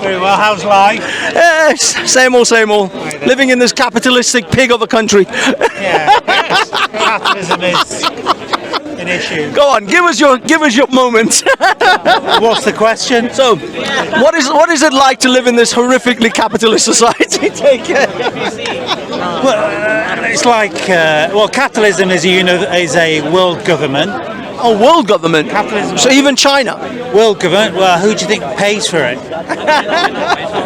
Very well. How's life? Same old. Living in this capitalistic pig of a country. Yeah, capitalism is an issue. Go on, give us your moment. What's the question? So, what is it like to live in this horrifically capitalist society? Take it. Well, it's like capitalism is a world government. Oh, world government. Capitalism. So even China. World government. Well, who do you think pays for it?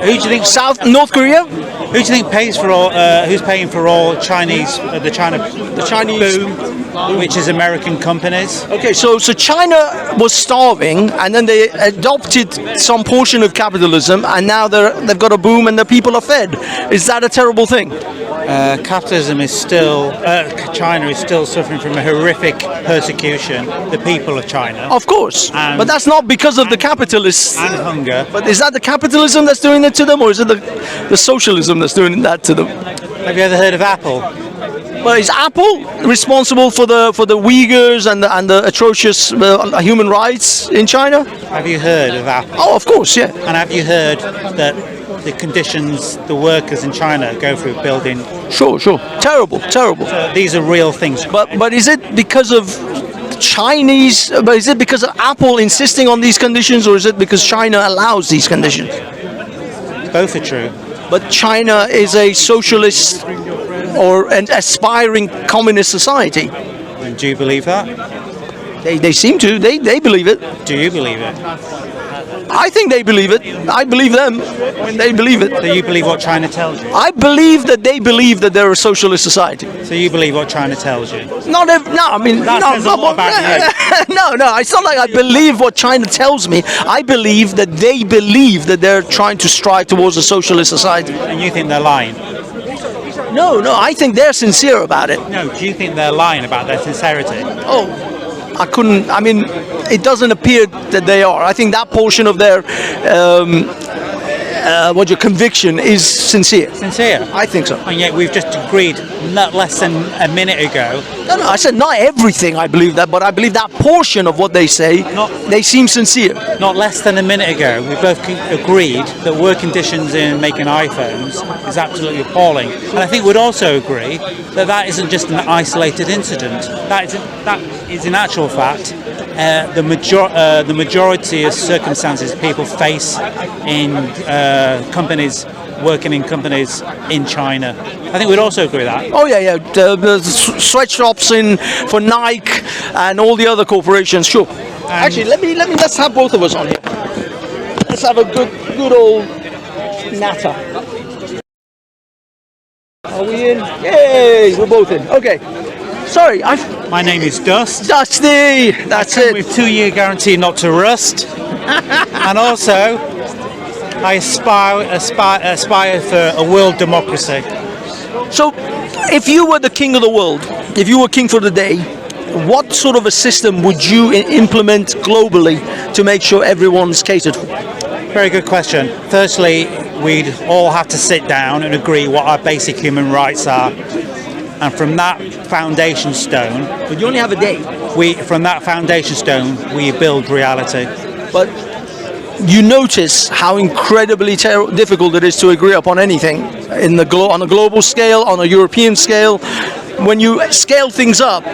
Who do you think? North Korea? Who do you think pays for all? Who's paying for all Chinese? The Chinese boom, which is American companies. Okay, so China was starving, and then they adopted some portion of capitalism, and now they've got a boom, and the people are fed. Is that a terrible thing? Capitalism is still. China is still suffering from a horrific persecution. The people of China. Of course, but that's not because of the capitalists and hunger. But is that the capitalism that's doing it to them, or is it the socialism that's doing that to them? Have you ever heard of Apple? Well, is Apple responsible for the Uyghurs and the atrocious human rights in China? Have you heard of Apple? Oh, of course, yeah. And have you heard that the conditions the workers in China go through building? Sure. Terrible. So these are real things. But is it because of Chinese? But is it because of Apple insisting on these conditions, or is it because China allows these conditions? Both are true. But China is a socialist or an aspiring communist society. And do you believe that? They seem to. They believe it. Do you believe it? I think they believe it. I believe them when they believe it. So you believe what China tells you? I believe that they believe that they're a socialist society. So you believe what China tells you? No, I mean, that says a lot about you. No, it's not like I believe what China tells me. I believe that they believe that they're trying to strive towards a socialist society. And you think they're lying? No, I think they're sincere about it. No, do you think they're lying about their sincerity? Oh, I mean, it doesn't appear that they are. I think that portion of their your conviction is sincere. Sincere? I think so. And yet we've just agreed not less than a minute ago. No, I said not everything I believe that, but I believe that portion of what they say, they seem sincere. Not less than a minute ago, we both agreed that work conditions in making iPhones is absolutely appalling. And I think we'd also agree that that isn't just an isolated incident. That is in actual fact the majority of circumstances people face in companies, working in companies in China. I think we'd also agree with that. Oh yeah. The sweatshops for Nike and all the other corporations. Sure. Actually, let's have both of us on here. Let's have a good old natter. Are we in? Yay! We're both in. Okay. Sorry, My name is Dust. Dusty. That's it. With 2-year guarantee not to rust, and also I aspire for a world democracy. So, if you were the king of the world, if you were king for the day, what sort of a system would you implement globally to make sure everyone's catered for? Very good question. Firstly, we'd all have to sit down and agree what our basic human rights are. And from that foundation stone... But you only have a day. From that foundation stone, we build reality. But you notice how incredibly difficult it is to agree upon anything on a global scale, on a European scale. When you scale things up,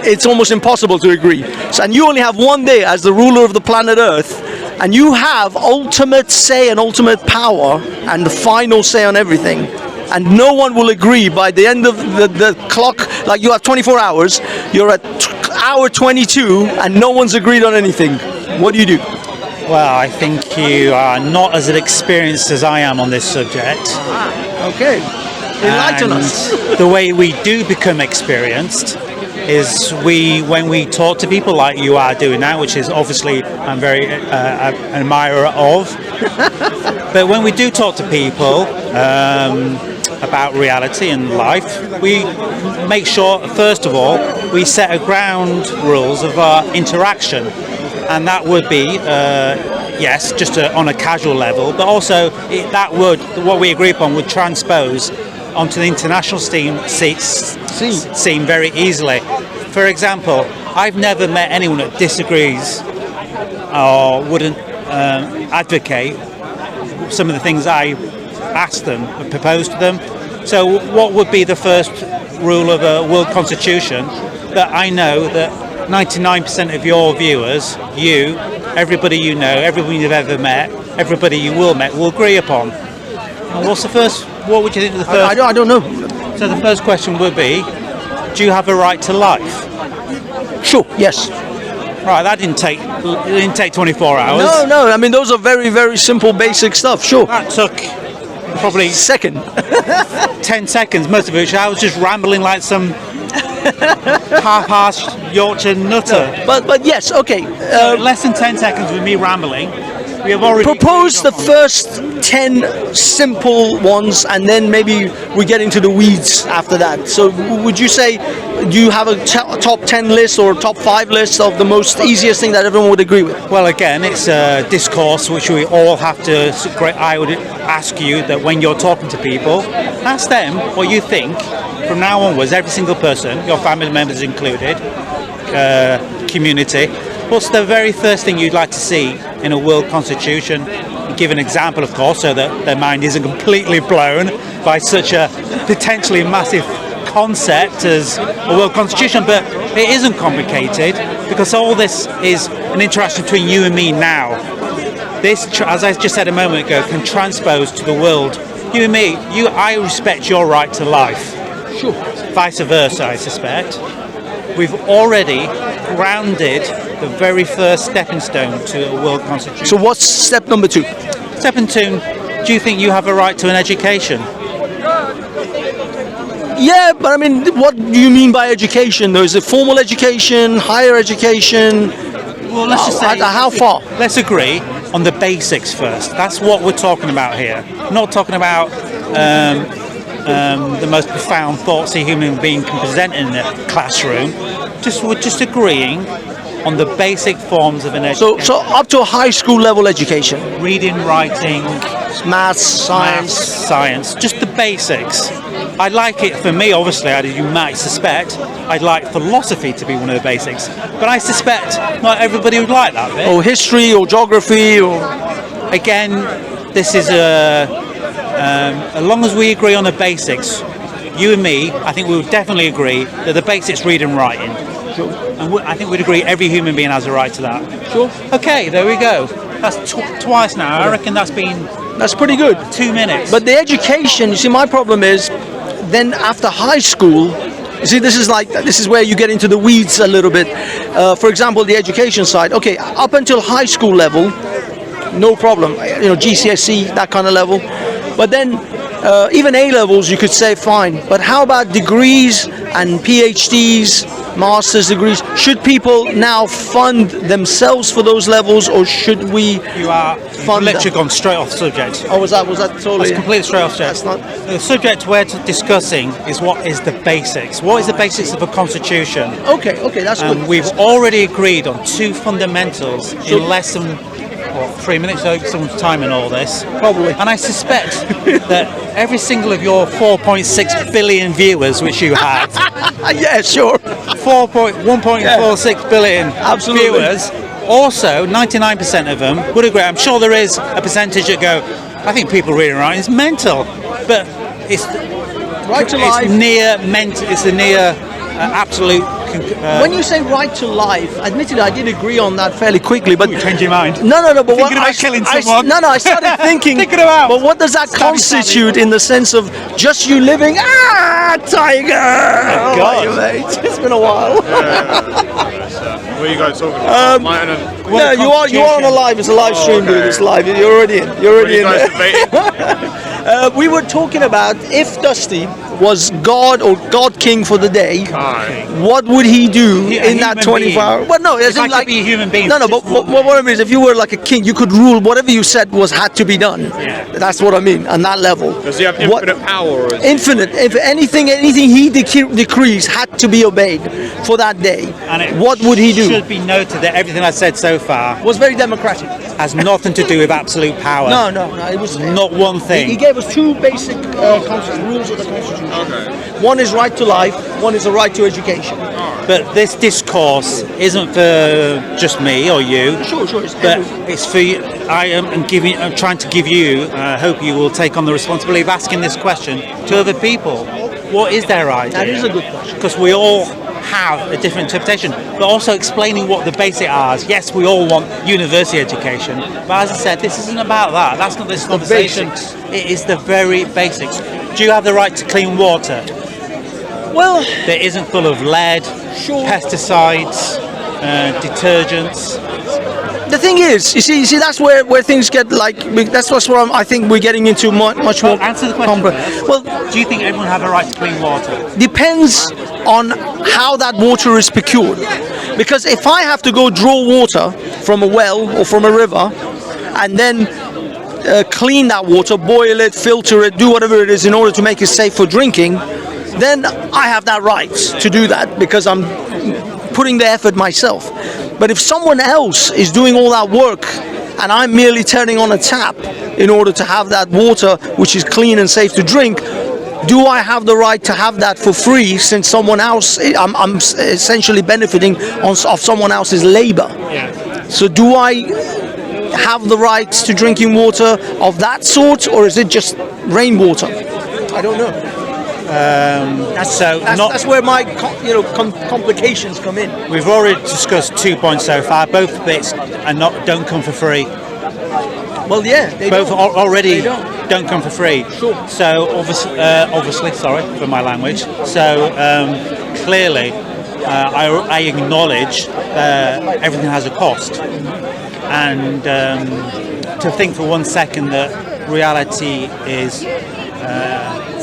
it's almost impossible to agree. And you only have one day as the ruler of the planet Earth, and you have ultimate say and ultimate power and the final say on everything. And no one will agree by the end of the clock. Like you have 24 hours, you're at hour 22 and no one's agreed on anything. What do you do? Well, I think you are not as experienced as I am on this subject. Okay. Enlighten us. The way we do become experienced is when we talk to people like you are doing now, which is obviously I'm very an admirer of. But when we do talk to people about reality and life, we make sure, first of all, we set a ground rules of our interaction. And that would be, yes, just on a casual level, but also what we agree upon would transpose onto the international scene very easily. For example, I've never met anyone that disagrees or wouldn't advocate some of the things I asked them, proposed to them. So what would be the first rule of a world constitution that I know that 99% of your viewers, you, everybody you know, everybody you've ever met, everybody you will met, will agree upon? And what's the first? What would you think of the first? I don't know. So the first question would be, do you have a right to life? Sure. Yes. Right. That didn't take 24 hours. No. I mean, those are very, very simple, basic stuff. Sure. That took probably Second. 10 seconds, most of which I was just rambling like some half-assed Yorkshire nutter. But yes. Okay. So less than 10 seconds with me rambling. We have already Propose the first 10 simple ones, and then maybe we get into the weeds after that. So would you say, do you have a top 10 list or top 5 list of the most easiest thing that everyone would agree with? Well, again, it's a discourse which we all have to. I would ask you that when you're talking to people, ask them what you think. From now onwards, every single person, your family members included, community, what's the very first thing you'd like to see in a world constitution? Give an example, of course, so that their mind isn't completely blown by such a potentially massive concept as a world constitution. But it isn't complicated, because all this is an interaction between you and me now. This, as I just said a moment ago, can transpose to the world. You and me, I respect your right to life. Sure. Vice versa, I suspect. We've already grounded the very first stepping stone to a world constitution. So what's step number 2? Step 2, do you think you have a right to an education? Yeah, but I mean, what do you mean by education though? Is it formal education, higher education? Well, let's just say, how far? Let's agree on the basics first. That's what we're talking about here. Not talking about the most profound thoughts a human being can present in a classroom. We're just agreeing on the basic forms of an education. So up to a high school level education. Reading, writing, Maths, science. Just the basics. I like it, for me, obviously, as you might suspect, I'd like philosophy to be one of the basics. But I suspect not everybody would like that bit. Or history, or geography, or... Again, this is as long as we agree on the basics, you and me, I think we would definitely agree that the basics, reading and writing. Sure. And I think we'd agree every human being has a right to that. Sure. Okay, there we go. That's twice now. I reckon that's pretty good. 2 minutes. But the education, you see, my problem is, then after high school, you see, this is where you get into the weeds a little bit. For example, the education side. Okay, up until high school level, no problem. GCSE, that kind of level. But then, even A levels, you could say fine. But how about degrees and PhDs, master's degrees? Should people now fund themselves for those levels, or should we fund literally them? gone straight off subject. Oh, was that totally? That's completely straight off subject. That's not. The subject we're discussing is what is the basics. What is the basics of a constitution? Okay, that's good. And we've already agreed on 2 fundamentals in less than 3 minutes. So someone's timing all this. Probably. And I suspect that every single of your 4.6 billion viewers, which you have, Yeah, sure. 1.46 billion Absolutely. viewers, also 99% of them would agree. I'm sure there is a percentage that go, I think people reading and writing is mental, but it's Right to life. It's near mental. It's a near absolute. When you say right to life, admittedly, I did agree on that fairly quickly, but You change your mind. No. But what Thinking about killing someone. I started thinking. Thinking about But what does that constitute in the sense of just you living? Tiger! Oh, God. mate, it's been a while. What are you guys talking about? No, you are on a live. It's a live stream, dude. It's live. You're already in. You're already in. What are you guys debating? We were talking about if Dusty was God or God King for the day, what would he do in that 24 hours? Well, no, If I could be a human being. No, but what I mean is, if you were like a king, you could rule whatever you said had to be done. Yeah. That's what I mean, on that level. Does he have infinite power? Or is Infinite. If anything he decrees had to be obeyed for that day, And what would he do? Should be noted that everything I said so far Was very democratic. has nothing to do with absolute power. No, it was Not one thing. He gave us 2 basic rules of the Constitution. constitution. Okay. One is right to life, one is a right to education. But this discourse isn't for just me or you. Sure, it's But everyone. it's for you. I'm trying to give you. I hope you will take on the responsibility of asking this question to other people. What is their idea? That is a good question. Because we all have a different interpretation, but also explaining what the basic are. Yes, we all want university education, but as I said, this isn't about that. That's not this conversation. basics. It is the very basics. Do you have the right to clean water Well, that isn't full of lead, Sure. pesticides, detergents? the thing is, you see, that's where things get like. That's where I think we're getting into much more. Answer the question first. Well, Do you think everyone have a right to clean water? depends on how that water is procured. Because if I have to go draw water from a well or from a river, and then clean that water, boil it, filter it, do whatever it is in order to make it safe for drinking, then I have that right to do that because I'm putting the effort myself. But if someone else is doing all that work and I'm merely turning on a tap in order to have that water which is clean and safe to drink, do I have the right to have that for free since someone else, I'm essentially benefiting of someone else's labor? Yeah. So do I have the right to drinking water of that sort, or is it just rainwater? I don't know. That's where my complications come in. We've already discussed 2 points so far. Both bits don't come for free. Well, yeah, they Both don't. already They don't. don't come for free. Sure. So obviously, sorry for my language. So clearly, I acknowledge everything has a cost, and to think for 1 second that reality is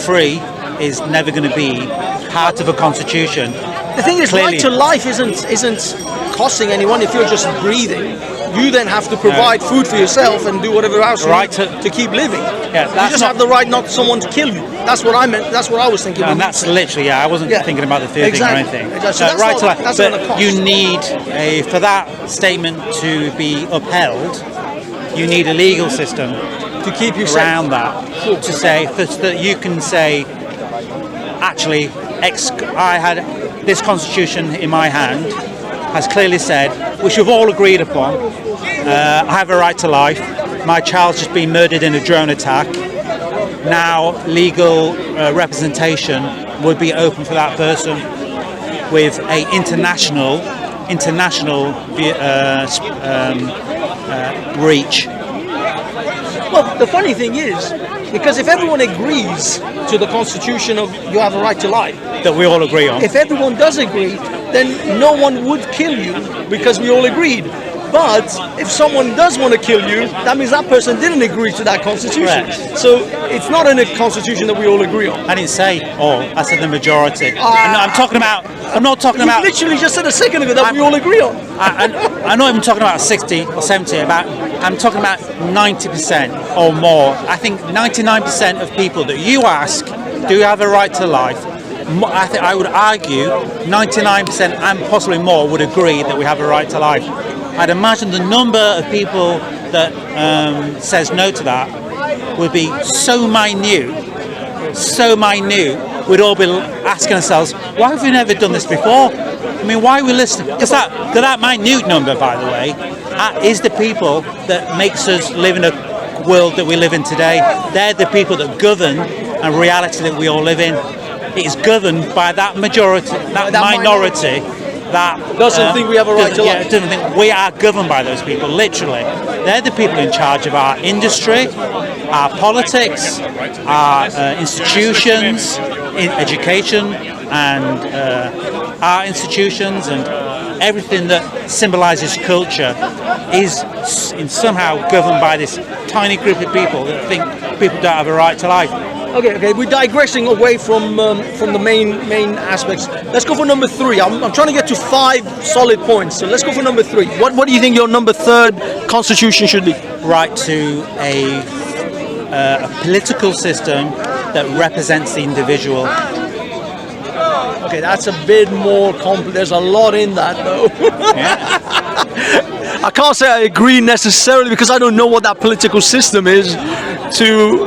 free is never going to be part of a constitution. The thing is, Clearly. right to life isn't costing anyone if you're just breathing. You then have to provide food for yourself and do whatever else you Right need to keep living. Yeah, you that's just not- have the right not someone to kill you. That's what I meant. That's what I was thinking. And that's literally, I wasn't Yeah. thinking about the fear Exactly. thing or anything. Exactly. So that's right not- to life. that's not a But cost. you need for that statement to be upheld, you need a legal system to keep you around safe. that to say that you can say, actually, I had this constitution in my hand has clearly said, which we've all agreed upon, I have a right to life. My child's just been murdered in a drone attack. Now legal representation would be open for that person with a international reach. Well, the funny thing is, because if everyone agrees to the Constitution of you have a right to life, That we all agree on. if everyone does agree, then no one would kill you because we all agreed. But if someone does want to kill you, that means that person didn't agree to that Constitution. Correct. So it's not in a Constitution that we all agree on. I didn't say all. I said the majority. I'm talking about. I'm not talking You about. literally just said a second ago that we all agree on. I'm not even talking about 60 or 70. I'm talking about 90% or more. I think 99% of people that you ask, do you have a right to life? I would argue 99% and possibly more would agree that we have a right to life. I'd imagine the number of people that says no to that would be so minute, we'd all be asking ourselves, why have we never done this before? I mean, why are we listening? Because that minute number, by the way, is the people that makes us live in a world that we live in today. They're the people that govern a reality that we all live in. It is governed by that majority, that minority that Doesn't think we have a right to life. doesn't think we are governed by those people. Literally, they're the people in charge of our industry, our politics, our institutions, in education, and our institutions, and everything that symbolises culture is somehow governed by this tiny group of people that think people don't have a right to life. Okay, we're digressing away from the main aspects. Let's go for number 3. I'm trying to get to 5 solid points. So let's go for number 3. What do you think your number 3rd constitution should be? Right to a political system that represents the individual. Okay, that's a bit more complex. There's a lot in that, though. Yeah. I can't say I agree necessarily because I don't know what that political system is. There's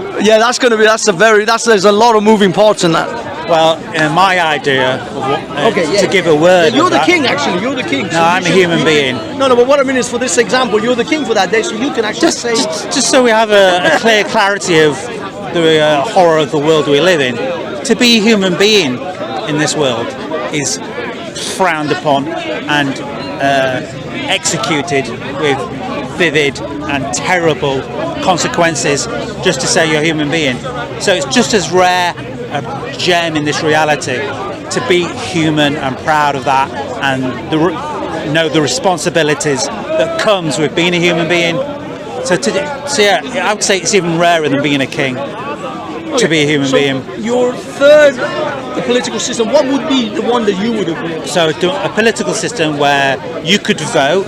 a lot of moving parts in that. Well, my idea of what, to give a word. You're of the that- king, actually. You're the king. No, I'm a human being. No, but what I mean is, for this example, you're the king for that day, so you can actually say. Just so we have a clear clarity of the horror of the world we live in. To be a human being in this world is frowned upon and executed with vivid and terrible consequences just to say you're a human being. So it's just as rare a gem in this reality to be human and proud of that, and know the responsibilities that comes with being a human being. So yeah, I would say it's even rarer than being a king to be a human being. Your third political system, what would be the one that you would agree with? So a political system where you could vote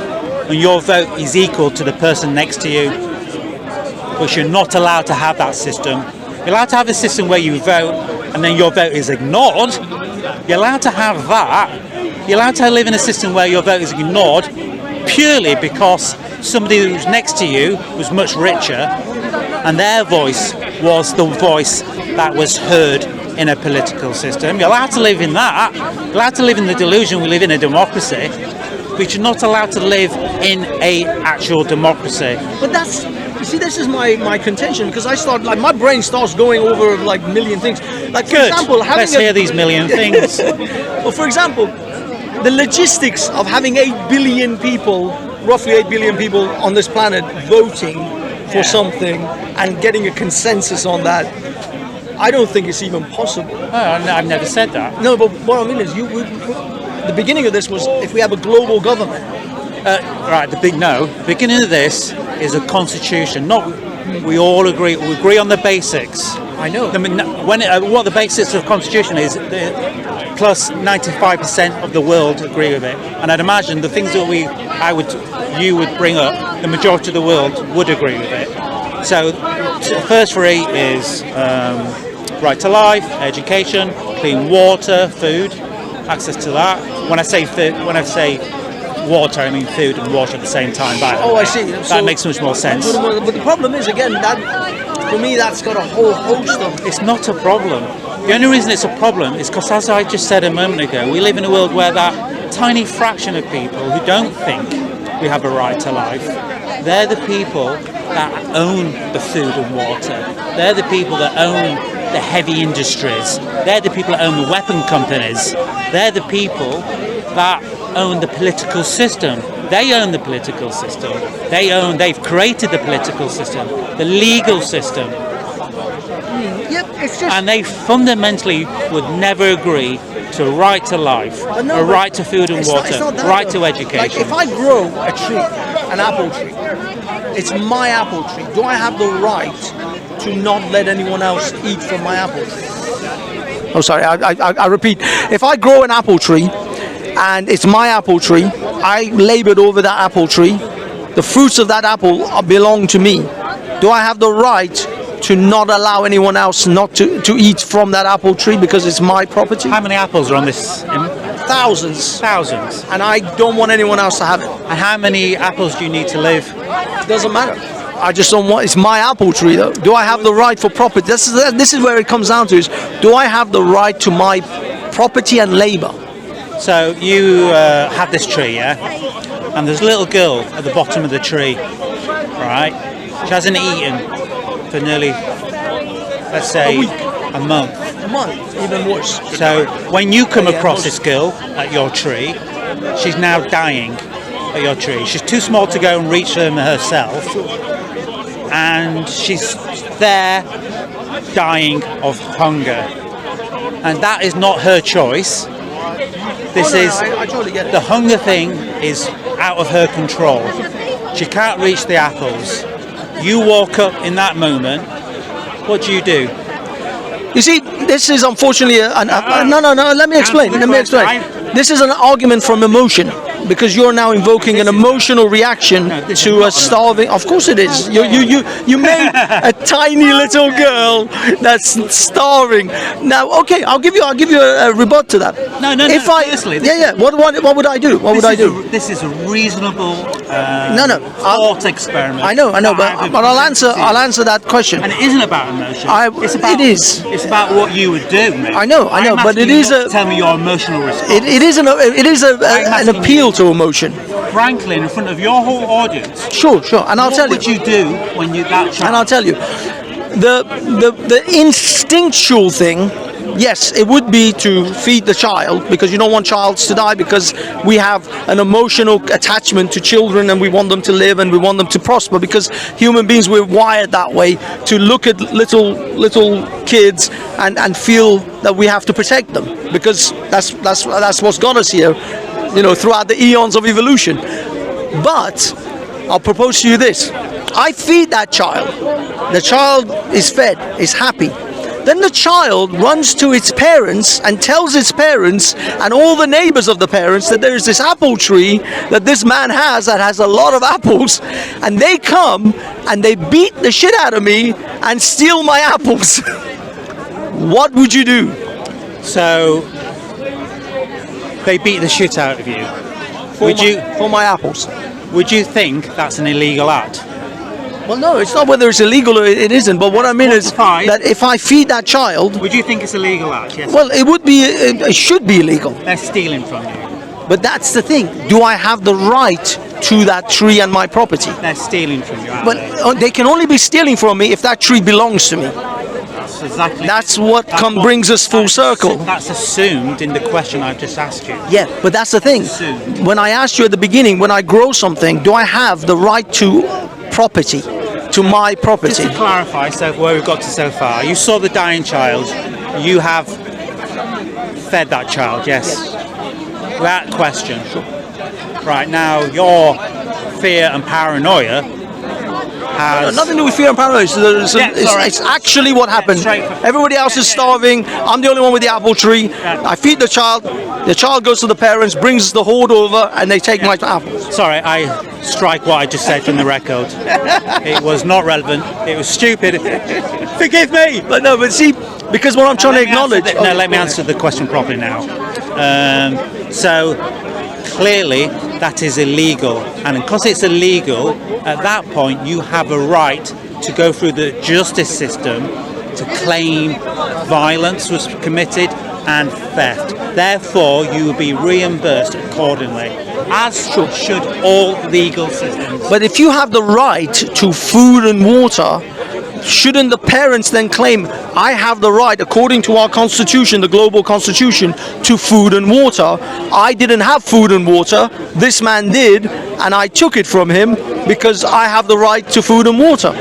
and your vote is equal to the person next to you, but you're not allowed to have that system. You're allowed to have a system where you vote and then your vote is ignored. You're allowed to have that. You're allowed to live in a system where your vote is ignored purely because somebody who's next to you was much richer and their voice was the voice that was heard in a political system. You're allowed to live in that. You're allowed to live in the delusion we live in a democracy, but you're not allowed to live in a actual democracy. But that's, you see, this is my contention, because I start, like, my brain starts going over like a million things. Like, for Good. example, having Let's hear these million things. Well, for example, the logistics of having 8 billion people, roughly 8 billion people on this planet voting for something and getting a consensus on that, I don't think it's even possible. I've never said that. No, but what I mean is, the beginning of this was if we have a global government. Right, the beginning of this is a constitution. We all agree. We agree on the basics. I know. What the basics of constitution is, plus 95% of the world agree with it. And I'd imagine the things that you would bring up, the majority of the world would agree with it. So the first three is right to life, education, clean water, food, access to that. When I say water, I mean food and water at the same time. I see. That makes much more sense. But the problem is, again, that for me, that's got a whole host of. It's not a problem. The only reason it's a problem is because, as I just said a moment ago, we live in a world where that tiny fraction of people who don't think we have a right to life, they're the people that own the food and water. They're the people that own the heavy industries. They're the people that own the weapon companies. They're the people that own the political system. They own the political system. They've created the political system, the legal system. Yep, it's just. And they fundamentally would never agree to a right to life, a right to food and water, right to education. Like, if I grow a tree, an apple tree, it's my apple tree. Do I have the right to not let anyone else eat from my apple tree? Oh, sorry, I repeat. If I grow an apple tree, and it's my apple tree, I labored over that apple tree, the fruits of that apple belong to me. Do I have the right to not allow anyone else not to eat from that apple tree because it's my property? How many apples are on this? Thousands. Thousands. And I don't want anyone else to have it. And how many apples do you need to live? Doesn't matter. I just don't want. It's my apple tree, though. Do I have the right for property? This is where it comes down to: is do I have the right to my property and labor? So you have this tree, yeah, and there's a little girl at the bottom of the tree, right? She hasn't eaten for nearly, let's say, a month. A month, even worse. So when you come across this girl at your tree, she's now dying at your tree. She's too small to go and reach them herself, and she's there dying of hunger. And that is not her choice. This I totally get it. The hunger thing is out of her control. She can't reach the apples. You walk up in that moment. What do? You see, this is unfortunately no. Let me explain. This is an argument from emotion, because you're now invoking an emotional reaction to a starving. Of course it is. You made a tiny little girl that's starving. Now, okay, I'll give you a rebut to that. No. What would I do? This is a reasonable No. thought experiment. I know, but I'll answer that question. And it isn't about emotion. It is. It's about what you would do, mate. I know, I'm but it asking you is not to tell me your emotional response. It is an appeal to emotion. Frankly, in front of your whole audience. Sure, and I'll tell you. What would you do when that child? And I'll tell you, the instinctual thing. Yes, it would be to feed the child, because you don't want childs to die, because we have an emotional attachment to children and we want them to live and we want them to prosper, because human beings, we're wired that way to look at little kids and feel that we have to protect them, because that's what's got us here, throughout the eons of evolution. But I'll propose to you this: I feed that child, the child is fed, is happy. Then the child runs to its parents and tells its parents and all the neighbors of the parents that there's this apple tree that this man has that has a lot of apples, and they come and they beat the shit out of me and steal my apples. What would you do? So they beat the shit out of you. For my apples? Would you think that's an illegal act? Well, no, it's not whether it's illegal or it isn't. But what I mean is that if I feed that child, would you think it's a legal act? Yes. Well, it should be illegal. They're stealing from you. But that's the thing. Do I have the right to that tree and my property? They're stealing from you. But they can only be stealing from me if that tree belongs to me. That's exactly. That's what brings us full circle. That's assumed in the question I've just asked you. Yeah, but that's the thing. When I asked you at the beginning, when I grow something, do I have the right to property, to my property? Just to clarify, so where we've got to so far, you saw the dying child, you have fed that child, yes? That question. Right, now your fear and paranoia has... Nothing to do with fear and paranoia. It's actually what happened. Everybody else is starving. I'm the only one with the apple tree. I feed the child goes to the parents, brings the hoard over, and they take my apples. Sorry, I strike what I just said from the record. It was not relevant. It was stupid. Forgive me! But see, because what I'm trying to acknowledge... Let me answer the question properly now. So, clearly, that is illegal. And because it's illegal, at that point, you have a right to go through the justice system to claim violence was committed and theft. Therefore, you will be reimbursed accordingly, as should all legal systems. But if you have the right to food and water, shouldn't the parents then claim, I have the right, according to our constitution, the global constitution, to food and water? I didn't have food and water, this man did, and I took it from him because I have the right to food and water.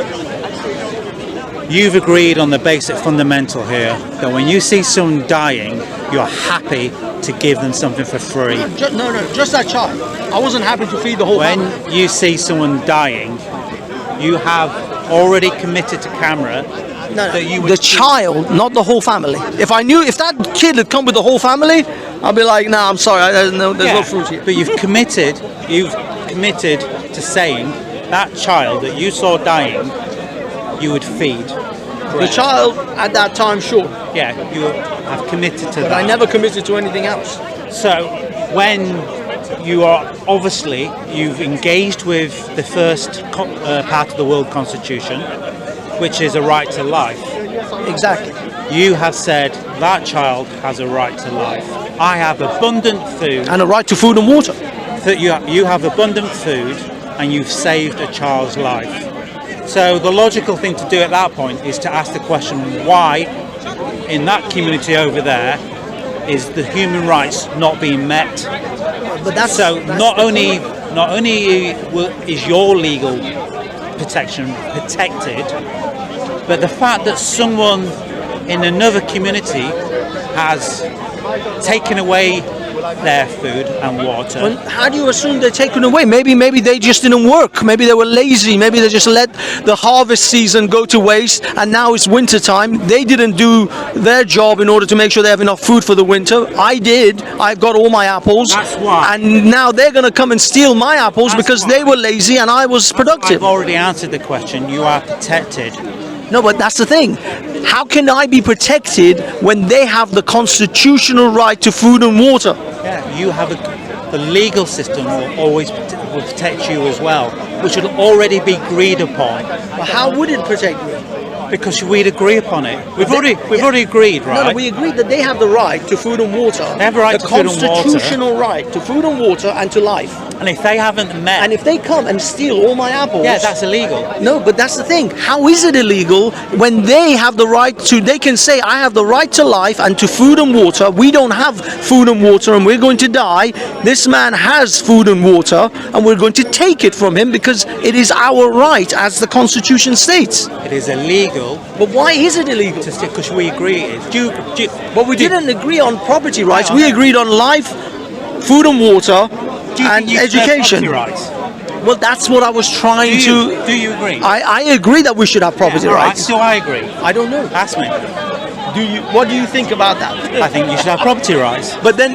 You've agreed on the basic fundamental here that when you see someone dying, you're happy to give them something for free. No, just that child. I wasn't happy to feed the whole family. When you see someone dying, you have already committed to camera that you would... The child, not the whole family. If that kid had come with the whole family, I'd be like, nah, I'm sorry, there's no fruit here. But you've committed to saying that child that you saw dying, you would feed. Correct. The child at that time, sure. Yeah, you have committed to that. But I never committed to anything else. So when you are you've engaged with the first part of the World Constitution, which is a right to life. Exactly. You have said that child has a right to life. I have abundant food. And a right to food and water. That you have abundant food and you've saved a child's life. So the logical thing to do at that point is to ask the question, why in that community over there is the human rights not being met? But not only is your legal protection protected, but the fact that someone in another community has taken away their food and water. Well, how do you assume they're taken away? Maybe they just didn't work. Maybe they were lazy. Maybe they just let the harvest season go to waste, and now it's winter time. They didn't do their job in order to make sure they have enough food for the winter. I did. I got all my apples. That's why. And now they're going to come and steal my apples because they were lazy and I was productive. I've already answered the question. You are protected. No, but that's the thing. How can I be protected when they have the constitutional right to food and water? Yeah, you have the legal system will always would protect you as well, which would already be agreed upon. But how would it protect me? Because we'd agree upon it. We've already agreed, right? No, we agreed that they have the right to food and water. They have a right to food and water. The constitutional right to food and water and to life. And if they haven't met... And if they come and steal all my apples... Yeah, that's illegal. No, but that's the thing. How is it illegal when they have the right to... They can say, I have the right to life and to food and water. We don't have food and water and we're going to die. This man has food and water and we're going to take it from him because it is our right, as the Constitution states. It is illegal. But why is it illegal? Because we agree it is. But we didn't agree on property rights. We agreed on life, food and water, and education. Rights? Well, that's what I was trying to... Do you agree? I agree that we should have property rights. Do I agree? I don't know. Ask me. What do you think about that? I think you should have property rights. But then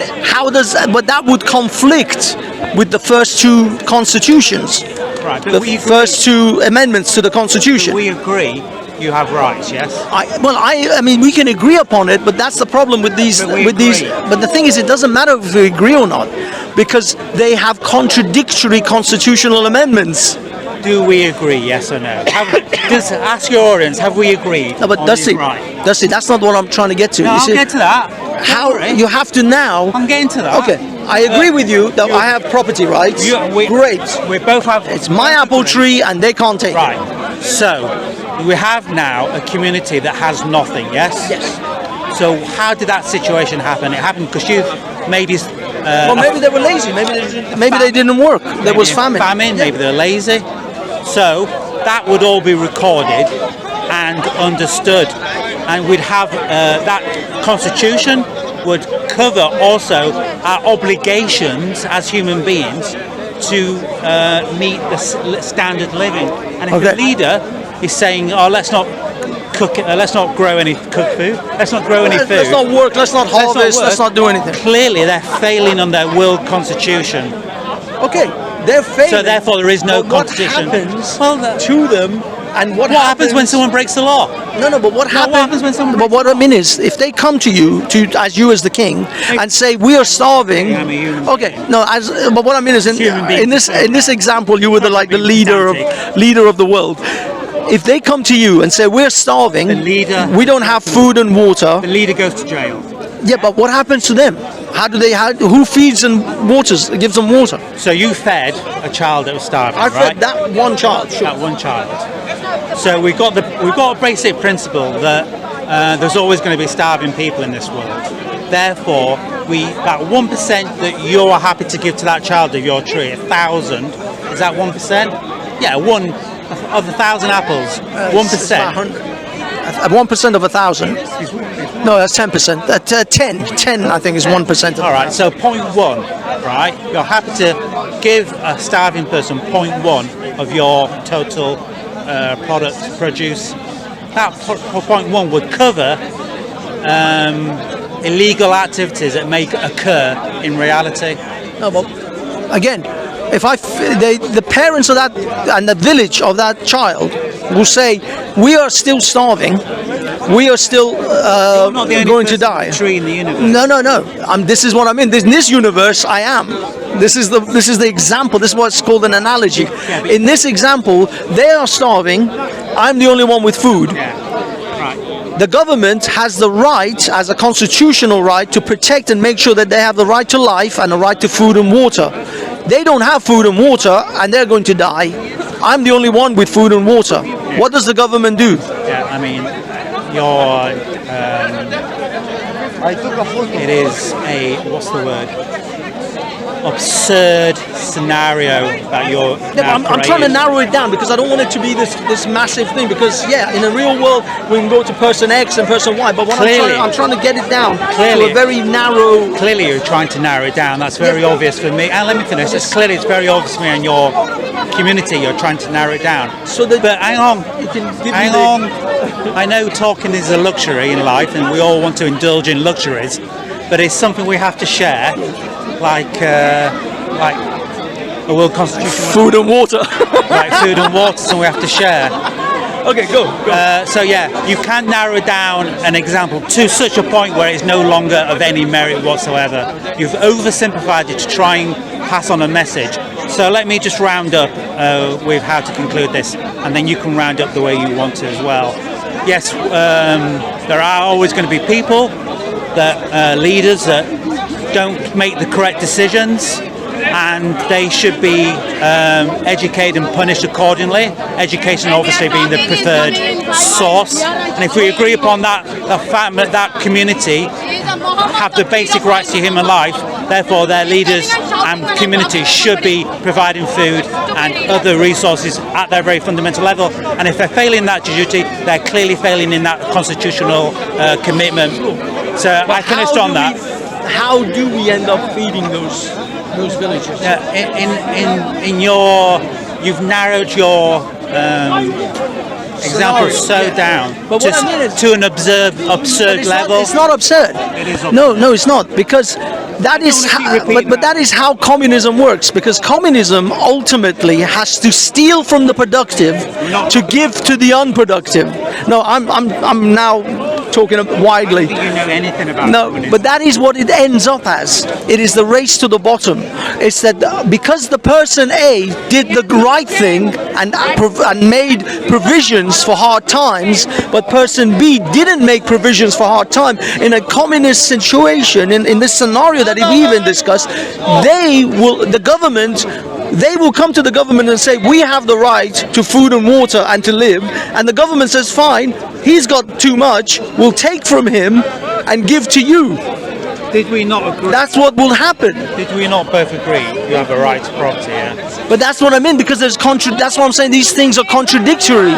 but that would conflict with the first two constitutions. Right. But The first two amendments to the Constitution. We agree you have rights, yes? I mean, we can agree upon it, but that's the problem with these. But the thing is, it doesn't matter if we agree or not, because they have contradictory constitutional amendments. Do we agree, yes or no? Just ask your audience, have we agreed? No, but Dusty, that's not what I'm trying to get to. No, I'll get to that. How you have to now? I'm getting to that. Okay, I agree with you that I have property rights. Great. We both have. It's my apple tree, and they can't take it. Right. So we have now a community that has nothing. Yes. Yes. So how did that situation happen? It happened because you made his. Well, maybe they were lazy. Maybe they didn't work. There was famine. Maybe they're lazy. So that would all be recorded and understood, and we'd have that constitution would cover also our obligations as human beings to meet the standard living. And if the leader is saying, "Oh, let's not cook it, let's not grow any cooked food, let's not grow any food, let's not work, let's not harvest, let's not do anything," clearly they're failing on their world constitution. Okay, they're failing. So therefore, there is no constitution. What happens to them? And what happens when someone breaks the law? No, but what happens when someone? But what I mean is, if they come to you, as the king, and say we are starving. Okay, no. But what I mean is, in this example, you were the leader of the world. If they come to you and say we're starving, we don't have food and water, the leader goes to jail. Yeah, but what happens to them? Who feeds and gives them water? So you fed a child that was starving, I fed that one child. Sure. That one child. So we've got a basic principle that there's always going to be starving people in this world. Therefore, that 1% that you are happy to give to that child of your tree, 1,000, is that 1%? Yeah, one of 1,000 apples, 1%. 1% of 1,000. No, that's 10%. 10, I think, is 1%. All right. So 0.1, right? You're happy to give a starving person 0.1 of your total produce. That 0.1 would cover illegal activities that may occur in reality. No, but again, if the parents of that and the village of that child will say, we are still starving, we are still going to die. Tree in the universe. No. This is what I mean. In this universe, I am. This is the example. This is what's called an analogy. In this example, they are starving. I'm the only one with food. The government has the right, as a constitutional right, to protect and make sure that they have the right to life and the right to food and water. They don't have food and water, and they're going to die. I'm the only one with food and water. Yeah. What does the government do? Yeah, I mean, it is what's the word? Absurd scenario that you're. Yeah, I'm trying to narrow it down because I don't want it to be this massive thing. Because in the real world we can go to person X and person Y, but I'm trying to get it down to a very narrow. Clearly, you're trying to narrow it down. That's very obvious for me. And let me finish. It's very obvious for me and your community. You're trying to narrow it down. But hang on. I know talking is a luxury in life, and we all want to indulge in luxuries, but it's something we have to share. Like a world constitution. Food and water. Like food and water, so we have to share. Okay, go. So you can narrow down an example to such a point where it's no longer of any merit whatsoever. You've oversimplified it to try and pass on a message. So let me just round up with how to conclude this, and then you can round up the way you want to as well. Yes, there are always going to be people, that leaders that don't make the correct decisions, and they should be educated and punished accordingly. Education obviously being the preferred source, and if we agree upon that, that community have the basic rights to human life, therefore their leaders and communities should be providing food and other resources at their very fundamental level. And if they're failing that duty, they're clearly failing in that constitutional commitment. So I finished on that. How do we end up feeding those villages? In your, you've narrowed your example down but what I mean is, to an absurd level. It's not absurd. It is absurd. No, it's not, because that is but that is how communism works. Because communism ultimately has to steal from the productive to give to the unproductive. No, I'm now talking widely. I don't think you know anything about communism. But that is what it ends up as. It is the race to the bottom. It's that because the person A did the right thing and made provisions for hard times, but person B didn't make provisions for hard time, in a communist situation, in this scenario that we even discussed, the government will come to the government and say, we have the right to food and water and to live, and the government says, fine, he's got too much, we'll take from him and give to you. Did we not agree? That's what will happen. Did we not both agree you have a right to property? Yeah? But that's what I mean, because that's what I'm saying, these things are contradictory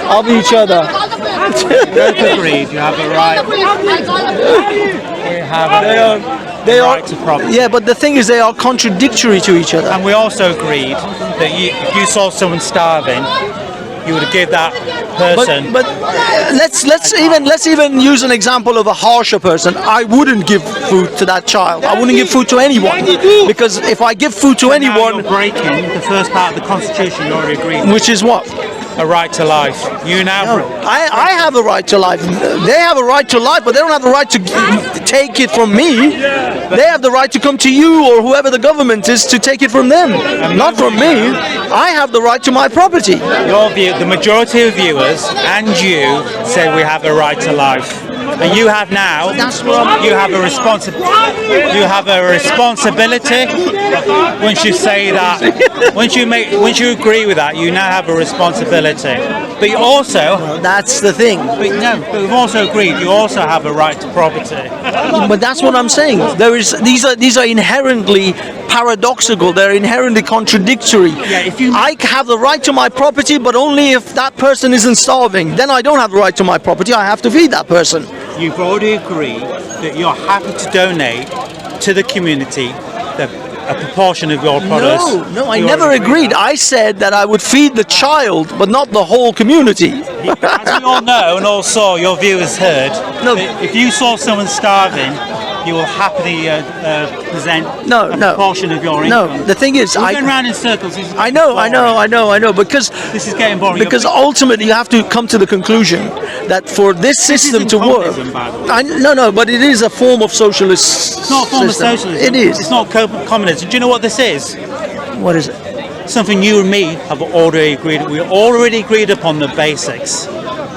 of each other. Both agreed you have a right. They are right to property. Yeah, but the thing is, they are contradictory to each other. And we also agreed that if you saw someone starving, you would give that person. But let's even use an example of a harsher person. I wouldn't give food to that child. I wouldn't give food to anyone, because if I give food to anyone, you're breaking the first part of the Constitution you already agreed. Which is what? A right to life. You now. No, I have a right to life. They have a right to life, but they don't have the right to take it from me. They have the right to come to you or whoever the government is to take it from them, not from me. I have the right to my property. Your view, the majority of viewers and you say we have a right to life. And you have now, you have a responsibility. Once you say that, once you agree with that, you now have a responsibility. But you also, that's the thing. But we've also agreed you also have a right to property. But that's what I'm saying. These are inherently paradoxical. They're inherently contradictory. Yeah, I have the right to my property, but only if that person isn't starving. Then I don't have the right to my property. I have to feed that person. You've already agreed that you're happy to donate to the community a proportion of your produce. No, I never agreed. I said that I would feed the child, but not the whole community. As we all know and all saw, your viewers heard. No. If you saw someone starving, you will happily present a proportion of your income. No, the thing is, we're going round in circles. I know, because this is getting boring. Because ultimately, you have to come to the conclusion that for this system to work, but it is a form of socialist. It's not a form of socialism. It is. It's not communism. Do you know what this is? What is it? Something you and me have already agreed. We already agreed upon the basics.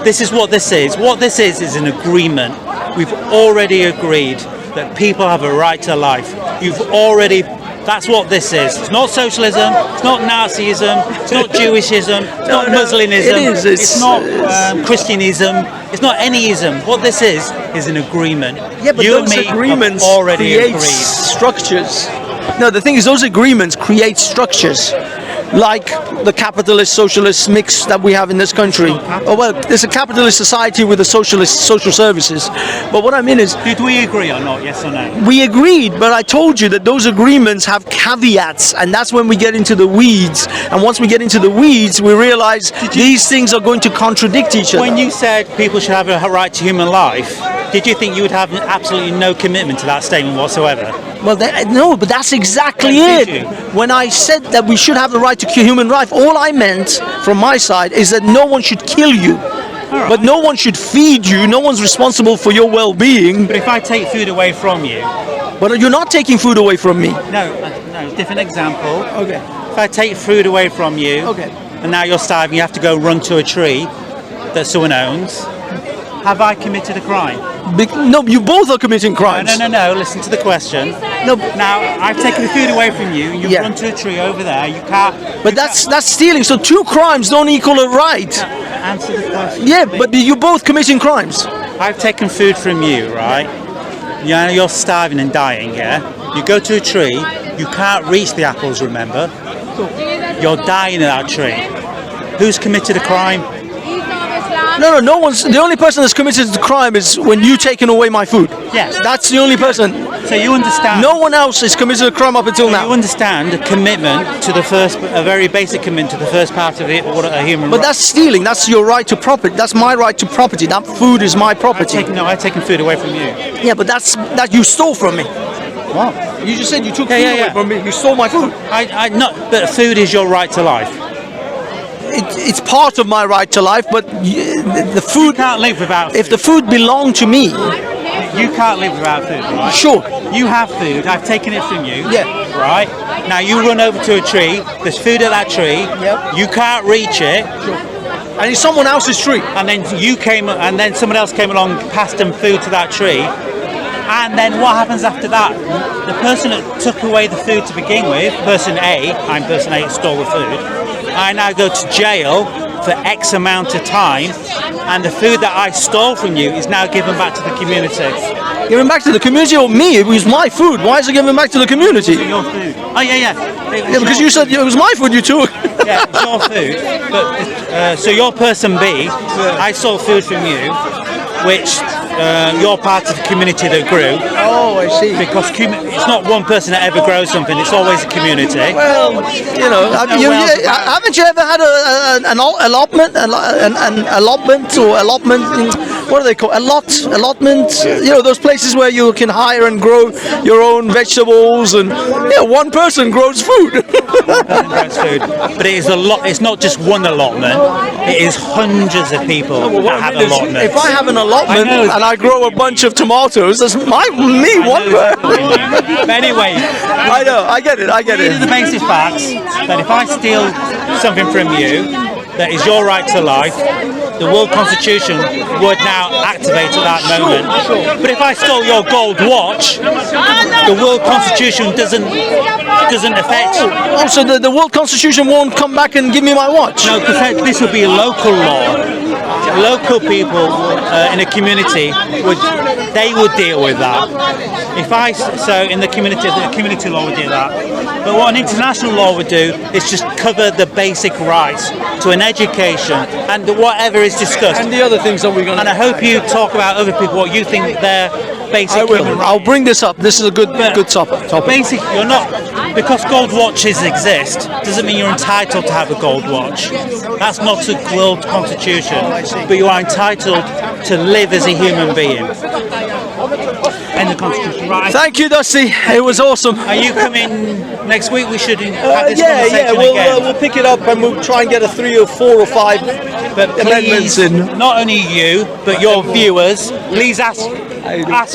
This is what this is. What this is an agreement. We've already agreed that people have a right to life. That's what this is. It's not socialism, it's not Nazism, it's not Jewishism, it's not Muslimism, it's not Christianism, it's not any ism. What this is an agreement. Yeah, but you those and me agreements have already create agreed. Structures. No, the thing is, those agreements create structures. Like the capitalist socialist mix that we have in this country. Oh well, there's a capitalist society with the socialist social services. But what I mean is, did we agree or not? Yes or no? We agreed, but I told you that those agreements have caveats, and that's when we get into the weeds. And once we get into the weeds, we realize these things are going to contradict each other. When you said people should have a right to human life, did you think you would have absolutely no commitment to that statement whatsoever? Well, no, but that's exactly it. When I said that we should have the right to human life, all I meant from my side is that no one should kill you. Right. But no one should feed you. No one's responsible for your well-being. But if I take food away from you... But you're not taking food away from me. No, different example. Okay. if I take food away from you, Okay. and now you're starving, you have to go run to a tree that someone owns. Have I committed a crime? No, you both are committing crimes. No. Listen to the question. No, Now I've taken the food away from you. You Yeah. run to a tree over there. You can't. but that's stealing. So 2 crimes don't equal a right. Answer the question. Yeah, but you're both committing crimes. I've taken food from you, right? You're starving and dying, yeah? You go to a tree, you can't reach the apples, remember? You're dying in that tree. Who's committed a crime? No one's. The only person that's committed the crime is when you taken away my food. Yes. That's the only person. So you understand? No one else has committed a crime up until You now. understand a commitment to the first, a very basic commitment to the first part of it, what a human But right. that's stealing. That's your right to property. That's my right to property. That food is my property. I've taken food away from you. Yeah, but that you stole from me. What? You just said you took Yeah, food yeah, away yeah. from me. You stole my food. But food is your right to life. It's part of my right to life, but the You food. can't live without food. If the food belonged to me, You can't live without food, right? sure. You have food, I've taken it from you. Yeah. Right? Now you run over to a tree, there's food at that tree, Yep. you can't reach it, And it's someone else's tree. and then someone else came along, passed them food to that tree. And then what happens after that? The person that took away the food to begin with, person A, I'm person A that stole the food, I now go to jail for X amount of time, and the food that I stole from you is now given back to the community. Giving back to the community or me? It was my food. Why is it giving back to the community? Your food. Oh yeah. Yeah, because you said it was my food you took. Yeah, it's your food. But so you're person B. I stole food from you, which you're part of the community that grew. Oh, I see. Because it's not one person that ever grows something; it's always a community. Well, you know, haven't you ever had an allotment, an allotment or allotment? What do they call allotment? You know, those places where you can hire and grow your own vegetables, and one person grows food. Grows food, but it is a lot. It's not just one allotment; it is hundreds of people that have allotments. If I have an allotment I know. and I grow a bunch of tomatoes, that's me one person. But anyway, I know, I get it. these are the basic facts that if I steal something from you that is your right to life, the World Constitution would now activate at that moment. But if I stole your gold watch, the World Constitution doesn't affect. Oh, so the World Constitution won't come back and give me my watch? No, because this would be a local law. Local people in a community would deal with that. In the community law would do that. But what an international law would do is just cover the basic rights to an education and whatever is discussed. And the other things that we're going And I hope you talk about other people what you think their basic. I will. human I'll bring this up. This is a good topic. Basic, you're not, because gold watches exist doesn't mean you're entitled to have a gold watch. That's not the World Constitution, but you are entitled to live as a human being. And the Constitution, right? Thank you, Dusty. It was awesome. Are you coming next week? We should have this conversation We'll again. we'll pick it up and we'll try and get a 3 or 4 or 5 But amendments please, in. not only you, but your viewers, please ask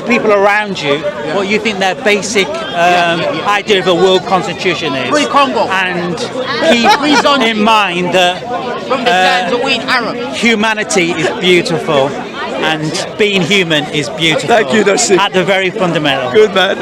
people around you what you think their basic idea of a world constitution is. Free Congo. And keep in mind that From the times of we Arab. humanity is beautiful and being human is beautiful. Thank you, Dusty. At the very fundamental. Good man.